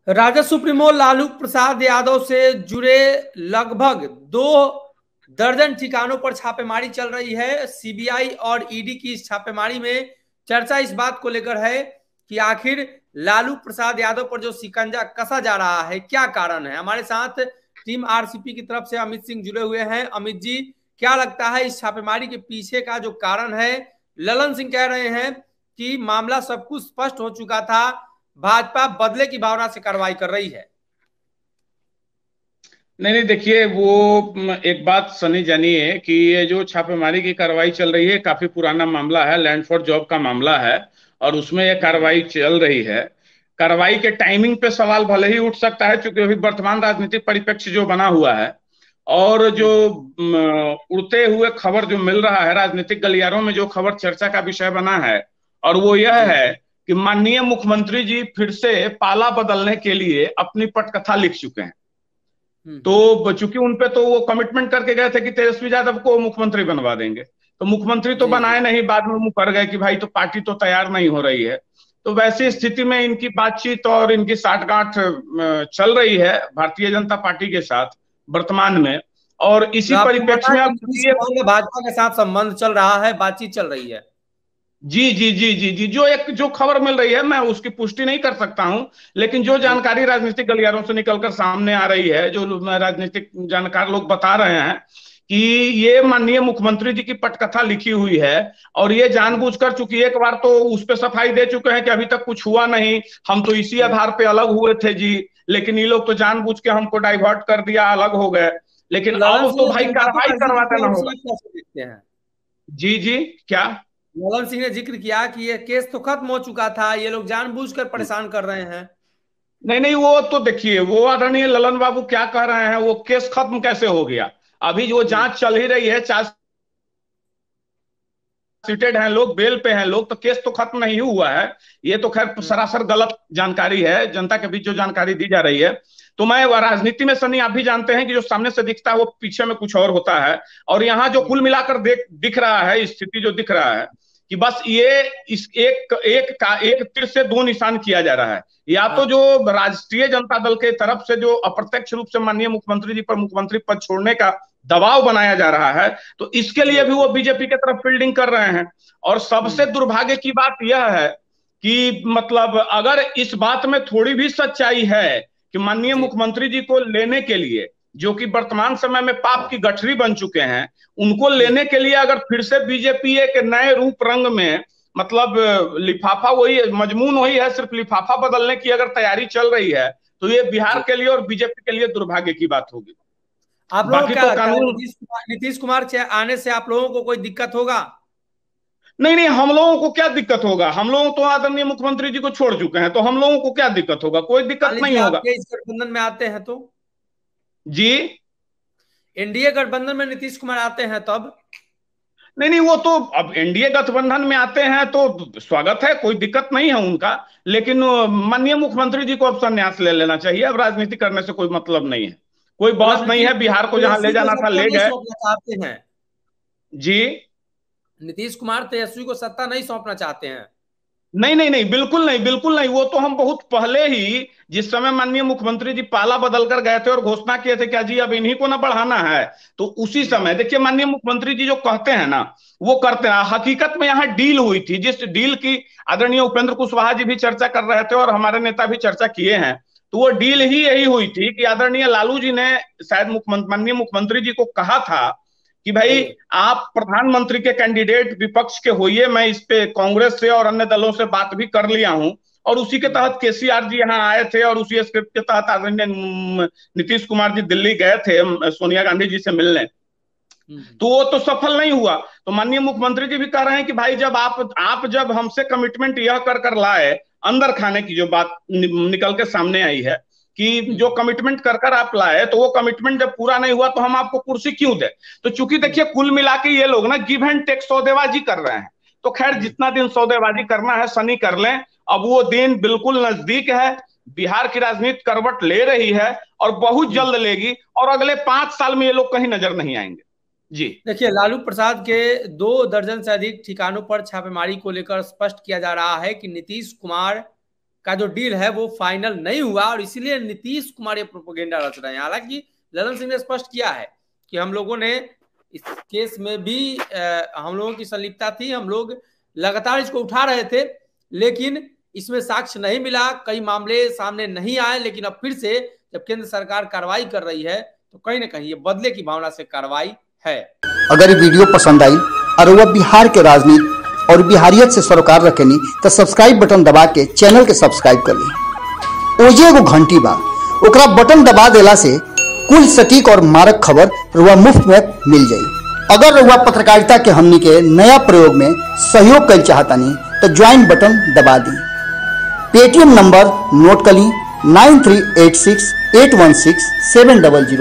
Rajad supremo Lalu Prasad Yadav से जुड़े लगभग 2 दर्जन ठिकानों पर छापेमारी चल रही है। सीबीआई और ईडी की इस छापेमारी में चर्चा इस बात को लेकर है कि आखिर लालू प्रसाद यादव पर जो शिकंजा कसा जा रहा है, क्या कारण है। हमारे साथ टीम आरसीपी की तरफ से अमित सिंह जुड़े हुए हैं। अमित जी, क्या लगता है इस छापेमारी के पीछे का जो कारण है। ललन सिंह कह रहे हैं कि मामला सब कुछ स्पष्ट हो चुका था, भाजपा बदले की भावना से कार्रवाई कर रही है। नहीं नहीं, देखिए वो एक बात सनी जानिए कि ये जो छापेमारी की कार्रवाई चल रही है काफी पुराना मामला है, लैंड फॉर जॉब का मामला है और उसमें ये कार्रवाई चल रही है। कार्रवाई के टाइमिंग पे सवाल भले ही उठ सकता है क्योंकि अभी वर्तमान राजनीतिक परिप्रेक्ष्य जो बना हुआ है और जो उड़ते हुए खबर जो मिल रहा है राजनीतिक गलियारों में, जो खबर चर्चा का विषय बना है और वो यह जी। है कि माननीय मुख्यमंत्री जी फिर से पाला बदलने के लिए अपनी पटकथा लिख चुके हैं। तो चूंकि उनपे तो वो कमिटमेंट करके गए थे कि तेजस्वी यादव को मुख्यमंत्री बनवा देंगे, तो मुख्यमंत्री तो जी। जी। बनाए नहीं, बाद में मुकर गए कि भाई तो पार्टी तो तैयार नहीं हो रही है। तो वैसी स्थिति में इनकी बातचीत और इनकी साठगांठ चल रही है भारतीय जनता पार्टी के साथ वर्तमान में। और तो इसी आपको मानना परिप्रेक्ष्य है में कि अब नीतीश चूंकि कुमार का भाजपा के साथ संबंध चल रहा है, बातचीत चल रही है। जी जी जी जी जी, जो खबर मिल रही है मैं उसकी पुष्टि नहीं कर सकता हूं, लेकिन जो जी। जानकारी राजनीतिक गलियारों से निकलकर सामने आ रही है, जो राजनीतिक जानकार लोग बता रहे हैं कि ये माननीय मुख्यमंत्री जी की पटकथा लिखी हुई है। और ये जानबूझकर, चूंकि एक बार तो उस पर सफाई दे चुके हैं कि अभी तक कुछ हुआ नहीं, हम तो इसी आधार पे अलग हुए थे जी, लेकिन ये लोग तो जानबूझ के हमको डाइवर्ट कर दिया, अलग हो गए। लेकिन ललन अब तो सिंह ने भाई जज्बातों कार्रवाई का जिक्र करवा किया, देना उसे होगा। आप कैसे देखते हैं। जी जी, क्या? ललन सिंह ने जिक्र किया कि ये केस तो खत्म हो चुका था, ये लोग जानबूझकर परेशान कर रहे हैं। नहीं नहीं, वो तो देखिए, वो आदरणीय ललन बाबू क्या कह रहे हैं, वो केस खत्म कैसे हो गया? अभी जो हम्म। जांच चल ही रही है, चार्ज सीटेड हैं लोग, बेल पे हैं लोग, तो केस तो खत्म नहीं हुआ है। ये तो खैर हम्म। सरासर गलत जानकारी है, जनता के बीच जो जानकारी दी जा रही है। तो मैं राजनीति में सनी आप भी जानते हैं कि जो सामने से दिखता है वो पीछे में कुछ और होता है। और यहाँ जो कुल मिलाकर दिख रहा है, स्थिति जो दिख रहा है कि बस ये इस एक तीर से दो निशान किया जा रहा है। या तो हाँ। जो राष्ट्रीय जनता दल के तरफ से जो अप्रत्यक्ष रूप से माननीय मुख्यमंत्री जी पर मुख्यमंत्री पद छोड़ने का दबाव बनाया जा रहा है, तो इसके लिए जी। भी वो बीजेपी की तरफ फील्डिंग कर रहे हैं। और सबसे हम्म। दुर्भाग्य की बात यह है कि मतलब अगर इस बात में थोड़ी भी सच्चाई है कि माननीय जी। मुख्यमंत्री जी को लेने के लिए, जो कि वर्तमान समय में पाप की गठरी बन चुके हैं, उनको जी। लेने के लिए अगर फिर से बीजेपी एक नए रूप रंग में, मतलब लिफाफा वही, मजमून वही है, सिर्फ लिफाफा बदलने की अगर तैयारी चल रही है, तो ये बिहार जी। के लिए और बीजेपी के लिए दुर्भाग्य की बात होगी। आप लोगों को बाकी क्या तो लगता है, कानून। नीतीश कुमार आने से आप लोगों को कोई दिक्कत होगा। नहीं नहीं, हम लोगों को क्या दिक्कत होगा? हम लोग तो आदरणीय मुख्यमंत्री जी को छोड़ चुके हैं, तो हम लोगों को क्या दिक्कत होगा? कोई मान दिक्कत नहीं लीजिए होगा। आपके इस गठबंधन में आते हैं तो, जी। एनडीए गठबंधन में नीतीश कुमार आते हैं तब। नहीं नहीं, वो तो अब एनडीए गठबंधन में आते हैं तो स्वागत है, कोई दिक्कत नहीं है उनका। लेकिन माननीय मुख्यमंत्री जी को अब संन्यास ले लेना चाहिए, अब राजनीति करने से कोई मतलब नहीं है। कोई बहस मतलब नहीं नीतीश है, बिहार को जहां ले तेजस्वी को जाना था सत्ता ले नहीं गए। सौंपना चाहते हैं। जी। नीतीश कुमार तेजस्वी को सत्ता नहीं सौंपना चाहते हैं। नहीं नहीं नहीं, बिल्कुल नहीं, बिल्कुल नहीं। वो तो हम बहुत पहले ही, जिस समय माननीय मुख्यमंत्री जी पाला बदल कर गए थे और घोषणा किए थे क्या जी अब इन्हीं को ना बढ़ाना है, तो उसी समय देखिए माननीय मुख्यमंत्री जी जो कहते हैं ना, वो करते हैं। हकीकत में यहाँ डील हुई थी, जिस डील की आदरणीय उपेंद्र कुशवाहा जी भी चर्चा कर रहे थे और हमारे नेता भी चर्चा किए हैं, तो वो डील ही यही हुई थी कि आदरणीय लालू जी ने शायद माननीय मुख्यमंत्री जी को कहा था कि भाई जी। आप प्रधानमंत्री के कैंडिडेट विपक्ष के होइए, मैं इस पे कांग्रेस से और अन्य दलों से बात भी कर लिया हूं। और उसी के तहत केसीआर जी यहाँ आए थे और उसी स्क्रिप्ट के तहत आदरणीय नीतीश कुमार जी दिल्ली गए थे सोनिया गांधी जी से मिलने। तो वो तो सफल नहीं हुआ। तो माननीय मुख्यमंत्री जी भी कह रहे हैं कि भाई जब आप जब हमसे कमिटमेंट यह कर लाए, अंदर खाने की जो बात निकल के सामने आई है कि जो कमिटमेंट कर आप लाए, तो वो कमिटमेंट जब पूरा नहीं हुआ तो हम आपको कुर्सी क्यों दे? तो चूंकि देखिए कुल मिला के ये लोग ना गिव एंड टेक सौदेबाजी कर रहे हैं। तो खैर जितना दिन सौदेबाजी करना है सनी कर लें, अब वो दिन बिल्कुल नजदीक है। बिहार की राजनीति करवट ले रही है और बहुत जल्द लेगी, और अगले 5 साल में ये लोग कहीं नजर नहीं आएंगे। जी। देखिए, लालू प्रसाद के 2 दर्जन से अधिक ठिकानों पर छापेमारी को लेकर स्पष्ट किया जा रहा है कि नीतीश कुमार का जो डील है वो फाइनल नहीं हुआ और इसीलिए नीतीश कुमार ये प्रोपेगेंडा रच रहे हैं। हालांकि ललन सिंह ने स्पष्ट किया है कि हम लोगों ने इस केस में भी हम लोगों की संलिप्तता थी, हम लोग लगातार इसको उठा रहे थे, लेकिन इसमें साक्ष्य नहीं मिला, कई मामले सामने नहीं आए। लेकिन अब फिर से जब केंद्र सरकार कार्रवाई कर रही है तो कहीं ना कहीं ये बदले की भावना से कार्रवाई है। अगर ये वीडियो पसंद आई और वह बिहार के राजनीति और बिहारियत से सरोकार रखेनी तो सब्सक्राइब बटन दबा के चैनल के सब्सक्राइब कर ली। ओजे एगो घंटी बा, ओकरा बटन दबा देला से कुल सटीक और मारक खबर रुआ मुफ्त में मिल जाई। अगर रुआ पत्रकारिता के हमनी के नया प्रयोग में सहयोग कर चाहतानी तो ज्वाइन बटन दबा दी। पेटीएम नंबर नोट कर ली 9386816700।